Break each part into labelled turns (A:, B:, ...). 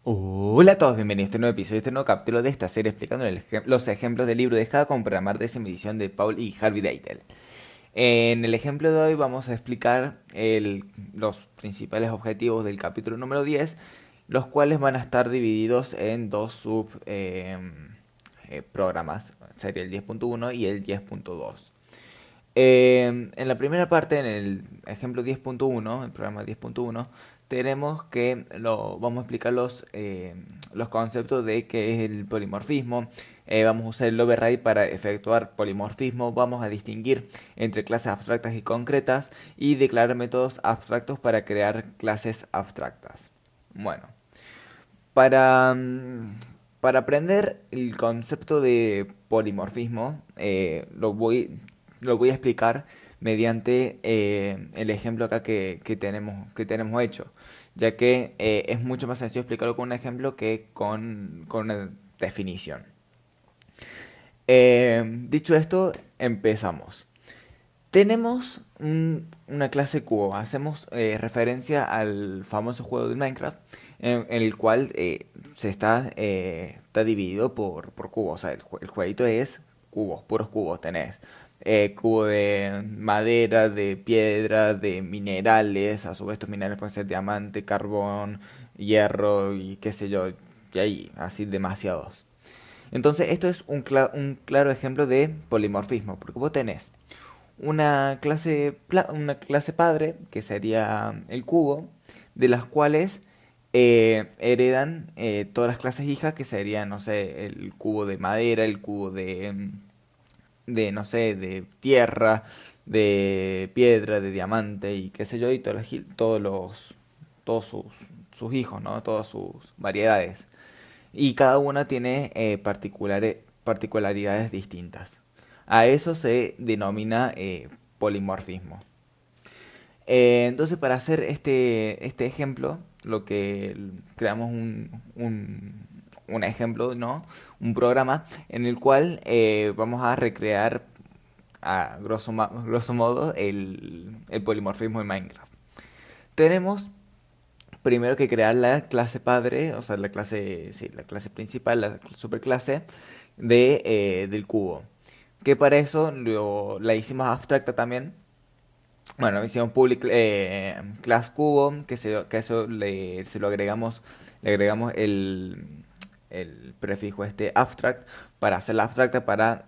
A: Hola a todos, bienvenidos a este nuevo episodio, este nuevo capítulo de esta serie explicando los ejemplos del libro Deja con programar de edición de Paul y Harvey Deitel. En el ejemplo de hoy vamos a explicar los principales objetivos del capítulo número 10, los cuales van a estar divididos en dos subprogramas, sería el 10.1 y el 10.2. En la primera parte, en el ejemplo 10.1, el programa 10.1, tenemos que vamos a explicar los conceptos de qué es el polimorfismo. Vamos a usar el override para efectuar polimorfismo. Vamos a distinguir entre clases abstractas y concretas y declarar métodos abstractos para crear clases abstractas. Bueno, para, para aprender el concepto de polimorfismo, lo voy a explicar mediante el ejemplo acá que tenemos hecho, ya que es mucho más sencillo explicarlo con un ejemplo que con una definición. Dicho esto, empezamos. Tenemos una clase cubo. Hacemos referencia al famoso juego de Minecraft, en el cual está dividido por cubos. O sea, el jueguito es cubos, puros cubos. Tenés cubo de madera, de piedra, de minerales. A su vez, estos minerales pueden ser diamante, carbón, hierro y qué sé yo. Y hay así demasiados. Entonces, esto es un claro ejemplo de polimorfismo, porque vos tenés una clase padre, que sería el cubo, de las cuales heredan todas las clases hijas, que serían, no sé, el cubo de madera, el cubo no sé, de tierra, de piedra, de diamante y qué sé yo, y todos sus hijos, ¿no? Todas sus variedades. Y cada una tiene particularidades distintas. A eso se denomina polimorfismo. Entonces, para hacer este ejemplo, lo que creamos un ejemplo, ¿no? Un programa en el cual vamos a recrear a grosso modo el polimorfismo en Minecraft. Tenemos primero que crear la clase padre, o sea, sí, la clase principal, la superclase del cubo. Que para eso la hicimos abstracta también. Bueno, hicimos public class cubo, que eso le agregamos el prefijo este abstract para hacerla abstracta para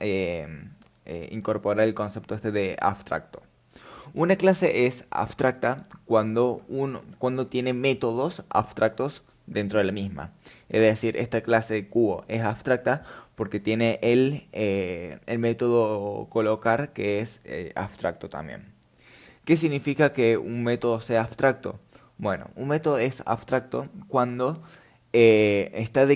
A: incorporar el concepto este de abstracto. Una clase es abstracta cuando tiene métodos abstractos dentro de la misma. Es decir, esta clase de cubo es abstracta porque tiene el método colocar que es abstracto también. ¿Qué significa que un método sea abstracto? Bueno, un método es abstracto cuando está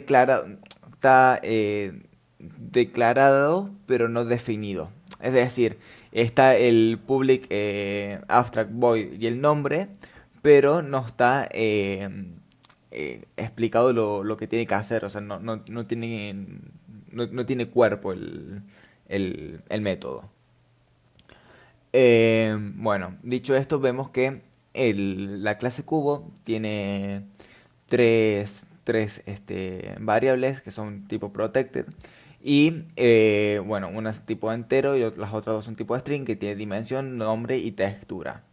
A: declarado pero no definido. Es decir, está el public abstract void y el nombre, pero no está explicado lo que tiene que hacer. O sea, no tiene cuerpo el método. Bueno, dicho esto, vemos que la clase cubo tiene tres variables que son tipo protected. Y bueno, una es tipo entero y las otras dos son tipo string que tiene dimensión, nombre y textura.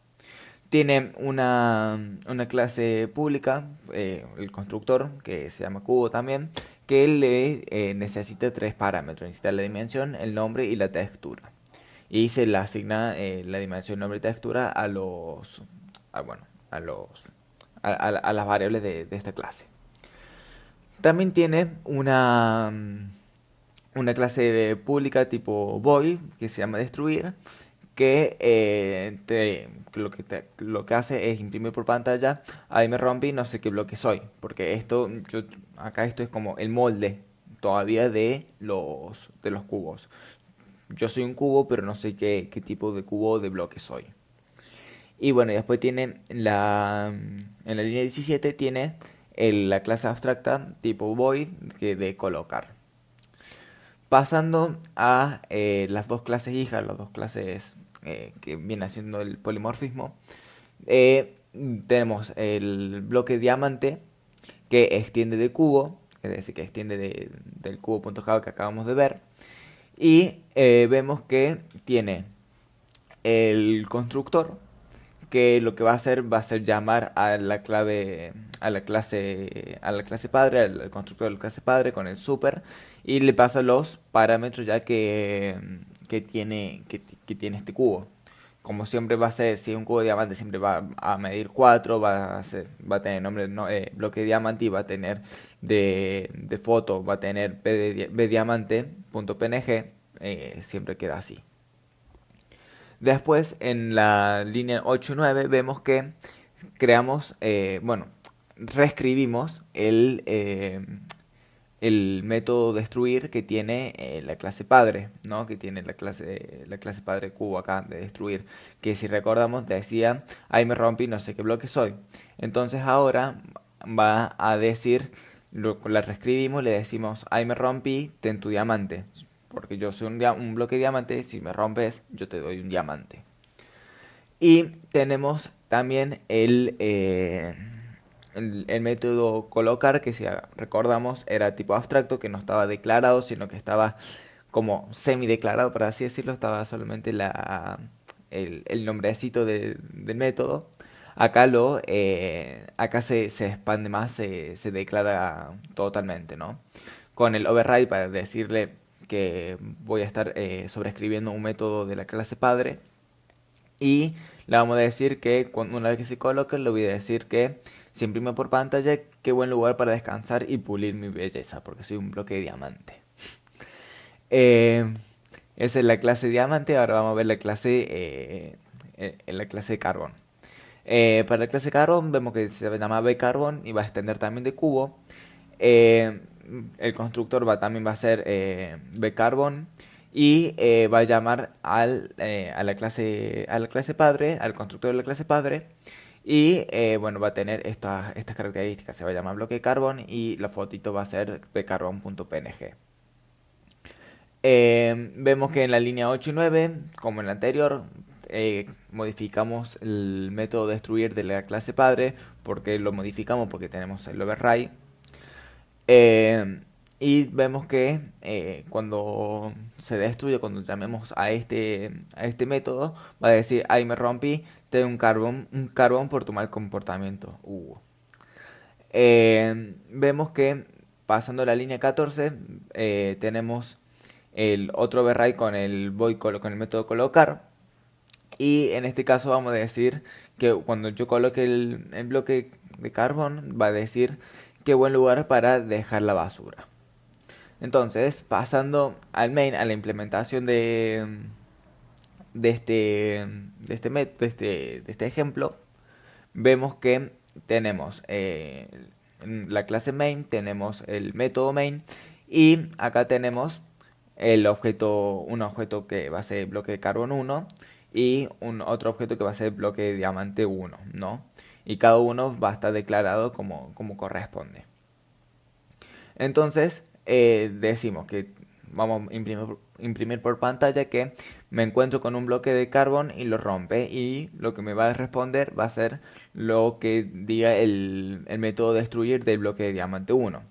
A: Tiene una clase pública, el constructor, que se llama cubo también, que le necesita tres parámetros. Necesita la dimensión, el nombre y la textura. Y se le asigna la dimensión, nombre y textura bueno, a los, a las variables de esta clase. También tiene una clase pública tipo void que se llama destruir, que lo que hace es imprimir por pantalla, ahí me rompí, no sé qué bloque soy, porque acá esto es como el molde todavía de los cubos. Yo soy un cubo, pero no sé qué tipo de cubo o de bloque soy. Y bueno, y después tiene en la línea 17 tiene la clase abstracta tipo void que de colocar. Pasando a las dos clases hijas, las dos clases que viene haciendo el polimorfismo, tenemos el bloque diamante, que extiende de cubo, es decir, que extiende del cubo.java que acabamos de ver. Y vemos que tiene el constructor, que lo que va a ser llamar a la clave, a la clase padre, al constructor de la clase padre con el super, y le pasa los parámetros ya que tiene este cubo. Como siempre va a ser, si es un cubo de diamante, siempre va a medir 4, va a tener nombre, no, bloque de diamante, y va a tener de foto, va a tener bdiamante.png, siempre queda así. Después, en la línea 8 y 9, vemos que creamos, bueno, reescribimos el método destruir que tiene la clase padre, ¿no? Que tiene la clase padre cubo acá de destruir, que si recordamos decía, ahí me rompí, no sé qué bloque soy. Entonces ahora va a decir, la reescribimos, le decimos, ahí me rompí, ten tu diamante. Porque yo soy un bloque de diamante, si me rompes, yo te doy un diamante. Y tenemos también el método colocar, que si recordamos era tipo abstracto, que no estaba declarado, sino que estaba como semi declarado, por así decirlo, estaba solamente el nombrecito del método. Acá se expande más, se declara totalmente, ¿no? Con el override para decirle que voy a estar sobreescribiendo un método de la clase padre, y le vamos a decir que una vez que se coloque, le voy a decir que se imprime por pantalla, qué buen lugar para descansar y pulir mi belleza, porque soy un bloque de diamante. Eh, Esa es la clase diamante. Ahora vamos a ver la clase, en la clase de carbón. Para la clase de carbón vemos que se llama bcarbon y va a extender también de cubo. Eh, el constructor también va a ser bcarbon, y va a llamar a la clase padre, al constructor de la clase padre. Y bueno, va a tener estas características. Se va a llamar bloque carbon y la fotito va a ser bcarbon.png. Vemos que en la línea 8 y 9, como en la anterior, modificamos el método destruir de la clase padre. Porque lo modificamos porque tenemos el override. Eh, y vemos que cuando se destruye, cuando llamemos a este método, va a decir, ahí me rompí, te doy un carbón por tu mal comportamiento. Vemos que pasando la línea 14, tenemos el otro override con con el método colocar. Y en este caso vamos a decir que cuando yo coloque el bloque de carbón, va a decir qué buen lugar para dejar la basura. Entonces, pasando al main, a la implementación de este, de este ejemplo, vemos que tenemos en la clase main, tenemos el método main, y acá tenemos un objeto que va a ser bloque de carbón 1 y un otro objeto que va a ser bloque de diamante 1, ¿no? Y cada uno va a estar declarado como corresponde. Entonces, decimos que vamos a imprimir por pantalla que me encuentro con un bloque de carbón y lo rompe, y lo que me va a responder va a ser lo que diga el método destruir del bloque de diamante 1.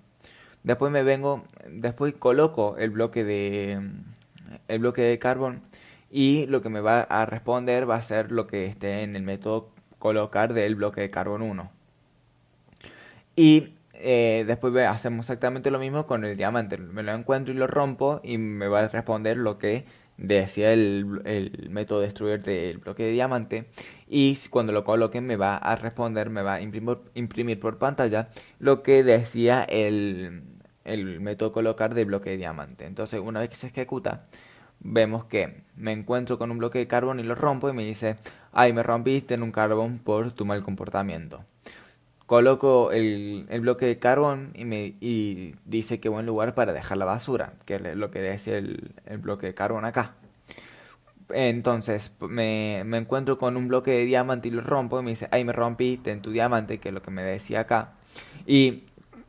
A: Después coloco el bloque de carbón, y lo que me va a responder va a ser lo que esté en el método colocar del bloque de carbón 1. Y después hacemos exactamente lo mismo con el diamante. Me lo encuentro y lo rompo, y me va a responder lo que decía el método destruir del bloque de diamante. Y cuando lo coloque me va a responder, me va a imprimir por pantalla lo que decía el método colocar del bloque de diamante. Entonces, una vez que se ejecuta, vemos que me encuentro con un bloque de carbón y lo rompo, y me dice, ay, me rompiste en un carbón por tu mal comportamiento. Coloco el bloque de carbón y dice que buen lugar para dejar la basura, que es lo que decía el bloque de carbón acá. Entonces me encuentro con un bloque de diamante y lo rompo, y me dice, ay, me rompiste en tu diamante, que es lo que me decía acá. Y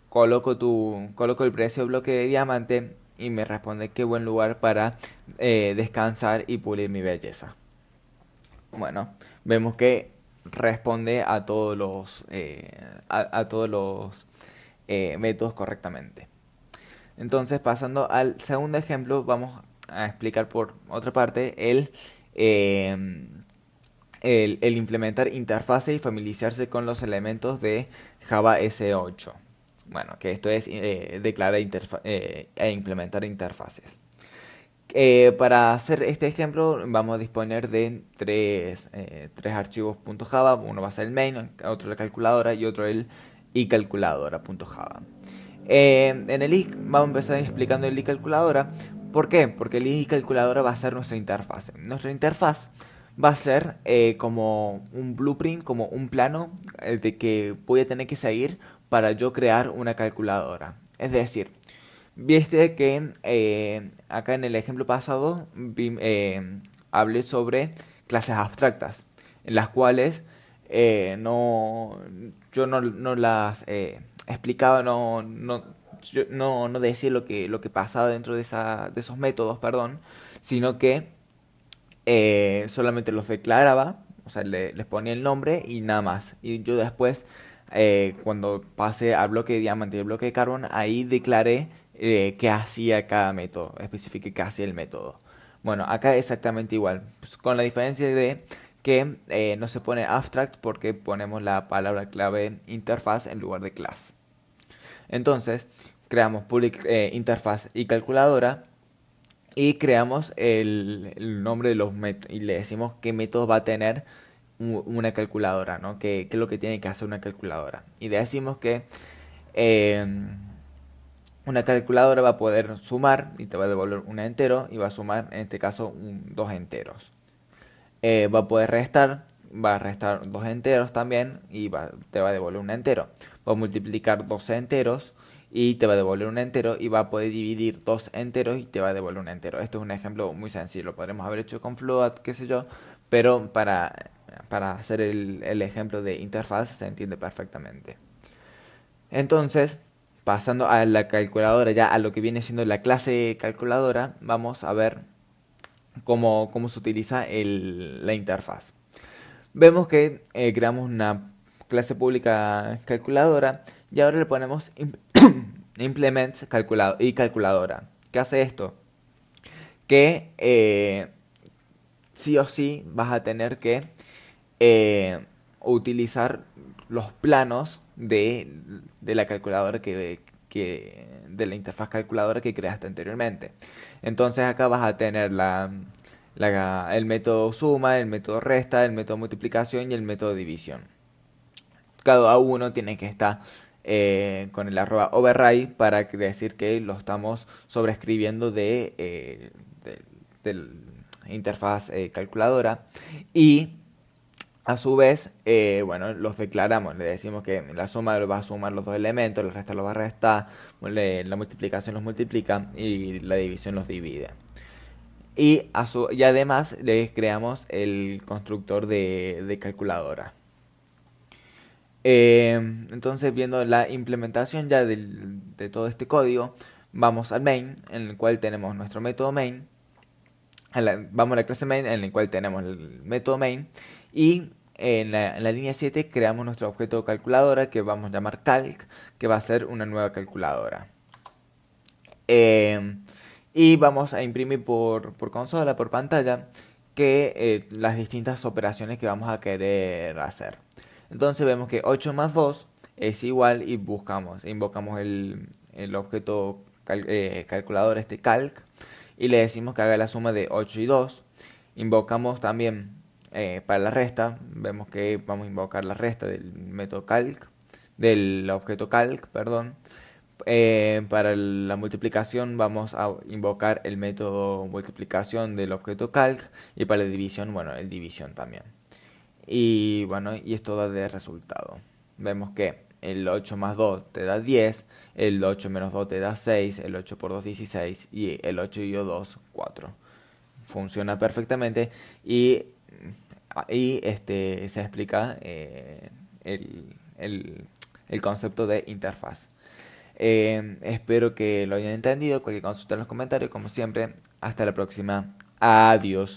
A: coloco el precio del bloque de diamante, y me responde qué buen lugar para descansar y pulir mi belleza. Bueno, vemos que responde a todos los métodos correctamente. Entonces, pasando al segundo ejemplo, vamos a explicar por otra parte eh, el implementar interfaces y familiarizarse con los elementos de Java S8. Bueno, que esto es declarar e implementar interfaces. Para hacer este ejemplo vamos a disponer de tres archivos .java. Uno va a ser el main, otro la calculadora y otro el iCalculadora.java. En el i vamos a empezar explicando el iCalculadora. ¿Por qué? Porque el iCalculadora va a ser nuestra interfaz. Nuestra interfaz va a ser como un blueprint, como un plano de que voy a tener que seguir para yo crear una calculadora. Es decir, viste que acá en el ejemplo pasado hablé sobre clases abstractas, en las cuales yo no las explicaba, no decía lo que pasaba dentro de esos métodos, perdón, sino que solamente los declaraba, o sea, les ponía el nombre y nada más. Y yo después, cuando pasé al bloque de diamante y el bloque de carbón, ahí declaré qué hacía cada método, especifiqué qué hacía el método. Bueno, acá exactamente igual, pues, con la diferencia de que no se pone abstract porque ponemos la palabra clave interfaz en lugar de class. Entonces, creamos public interfaz y calculadora y creamos el nombre de los métodos y le decimos qué métodos va a tener una calculadora, ¿no? ¿Qué es lo que tiene que hacer una calculadora? Y le decimos que eh, una calculadora va a poder sumar y te va a devolver un entero y va a sumar en este caso dos enteros. Va a poder restar, va a restar dos enteros también y te va a devolver un entero. Va a multiplicar dos enteros y te va a devolver un entero y va a poder dividir dos enteros y te va a devolver un entero. Esto es un ejemplo muy sencillo, lo podremos haber hecho con float, qué sé yo, pero para hacer el ejemplo de interfaz se entiende perfectamente. Entonces, pasando a la calculadora, ya a lo que viene siendo la clase calculadora, vamos a ver cómo se utiliza la interfaz. Vemos que creamos una clase pública calculadora y ahora le ponemos implement y calculadora. ¿Qué hace esto? Que sí o sí vas a tener que eh, utilizar los planos de la calculadora de la interfaz calculadora que creaste anteriormente. Entonces acá vas a tener el método suma, el método resta, el método multiplicación y el método división. Cada uno tiene que estar con el arroba override para decir que lo estamos sobreescribiendo de la interfaz calculadora. Y a su vez, bueno, los declaramos, le decimos que la suma va a sumar los dos elementos, la resta los va a restar, la multiplicación los multiplica y la división los divide. Y además le creamos el constructor de calculadora. Entonces, viendo la implementación ya de todo este código, vamos al main, en el cual tenemos nuestro método main. Vamos a la clase main, en el cual tenemos el método main. Y en la línea 7 creamos nuestro objeto calculadora que vamos a llamar calc, que va a ser una nueva calculadora. Y vamos a imprimir por consola, por pantalla, las distintas operaciones que vamos a querer hacer. Entonces vemos que 8 más 2 es igual y invocamos el objeto calculador, este calc, y le decimos que haga la suma de 8 y 2. Invocamos también para la resta, vemos que vamos a invocar la resta del método calc, del objeto calc, perdón. Para la multiplicación vamos a invocar el método multiplicación del objeto calc y para la división, bueno, el división también. Y bueno, y esto da de resultado. Vemos que el 8 más 2 te da 10, el 8 menos 2 te da 6, el 8 por 2 16 y el 8 y 2 4. Funciona perfectamente y se explica el, el- el concepto de interfaz. Espero que lo hayan entendido. Cualquier consulta en los comentarios, como siempre. Hasta la próxima. Adiós.